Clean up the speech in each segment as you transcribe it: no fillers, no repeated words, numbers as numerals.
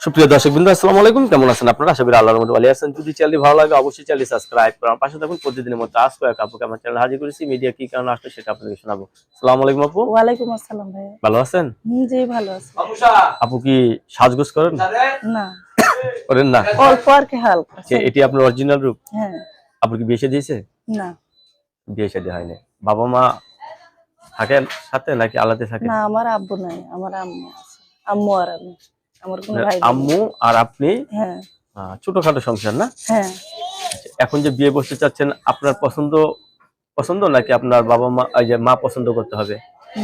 সুপ্রিয় দর্শকবৃন্দ, আসসালামু আলাইকুম। কেমন আছেন আপনারা? আশা করি আল্লাহর রহমতে ভালো আছেন। যদি চ্যানেলটি ভালো লাগে অবশ্যই চ্যানেলটি সাবস্ক্রাইব করুন, পাশে থাকুন। প্রতিদিনের মতো আজকে এক আপুকে আমার চ্যানেলে হাজির করেছি। মিডিয়া কি কারণে আসলে সেটা আপনাদের শোনাবো। আসসালামু আলাইকুম আপু। ওয়ালাইকুম আসসালাম ভাই। ভালো আছেন? জি ভালো আছি। আপু কি সাজগোজ করেন? না, করেন না? অল্প আর কি হালকা। এটি আপনার অরিজিনাল রূপ? হ্যাঁ। আপু কি বিয়ে শাদী দিয়েছে? না বিয়ে শাদী হয়নি। বাবা মা থাকেন সাথে নাকি আলাদা থাকেন? না, আমার আব্বু নাই, আমার আম্মু আছে। আম্মু আর আমি, আমার কোনো ভাই বোন নেই। আম্মু আর আপনি? হ্যাঁ ছোটখাটো সংসার না? হ্যাঁ। এখন যে বিয়ে বসতে চাচ্ছেন, আপনার পছন্দ পছন্দ নাকি আপনার বাবা মা এই যে মা পছন্দ করতে হবে?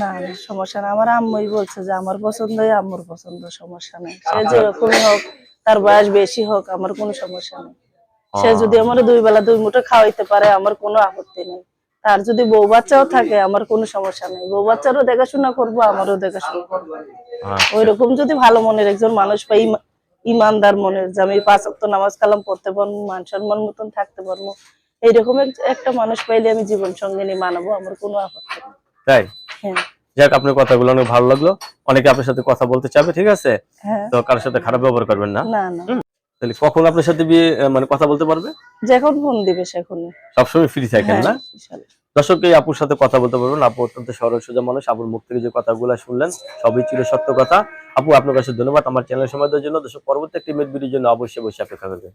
না না, সমস্যা না। আমার আম্মুই বলছে যে আমার পছন্দই আম্মুর পছন্দ, সমস্যা নেই। সে যেরকমই হোক, তার বয়স বেশি হোক, আমার কোনো সমস্যা নেই। সে যদি আমার 2 বেলা 2 মুঠো খাওয়াইতে পারে, আমার কোনো আপত্তি নেই। তার যদি বউ বাচ্চাও থাকে, আমার কোনো সমস্যা নেই। বউ বাচ্চারও দেখাশোনা করবো, আমারও দেখাশোনা করবো। ওইরকম যদি ভালো মনের একজন মানুষ পাই, ইমানদার মনের, যে আমি 5 ওয়াক্ত নামাজ কালাম পড়তে পারবো, মান সম্মান মতন থাকতে পারবো, এইরকম একটা মানুষ পাইলে আমি জীবন সঙ্গিনী মানাবো, আমার কোনো আপত্তি নেই। তাই? হ্যাঁ যাক, আপনার কথাগুলো অনেক ভালো লাগলো। অনেকে আপনার সাথে কথা বলতে চাবে, ঠিক আছে? হ্যাঁ। তো কারোর সাথে খারাপ ব্যবহার করবেন না। না না, তাহলে কখন আপনার সাথে বিয়ে মানে কথা বলতে পারবে? যখন ফোন দিবে সেখনই। সবসময় ফ্রি থাকেন হ্যাঁ না? ইনশাআল্লাহ। দর্শক, এই আপুর সাথে কথা বলতে পারবেন। আপু অত্যন্ত সরল সোজা মানুষ। আপুর মুখ থেকে যে কথাগুলো শুনলেন সবই ছিল সত্য কথা। আপু, আপনার কাছে ধন্যবাদ আমার চ্যানেল সময় দেওয়ার জন্য। দর্শক, পরবর্তী একটি ভিডিওর জন্য অবশ্যই অপেক্ষা করবেন।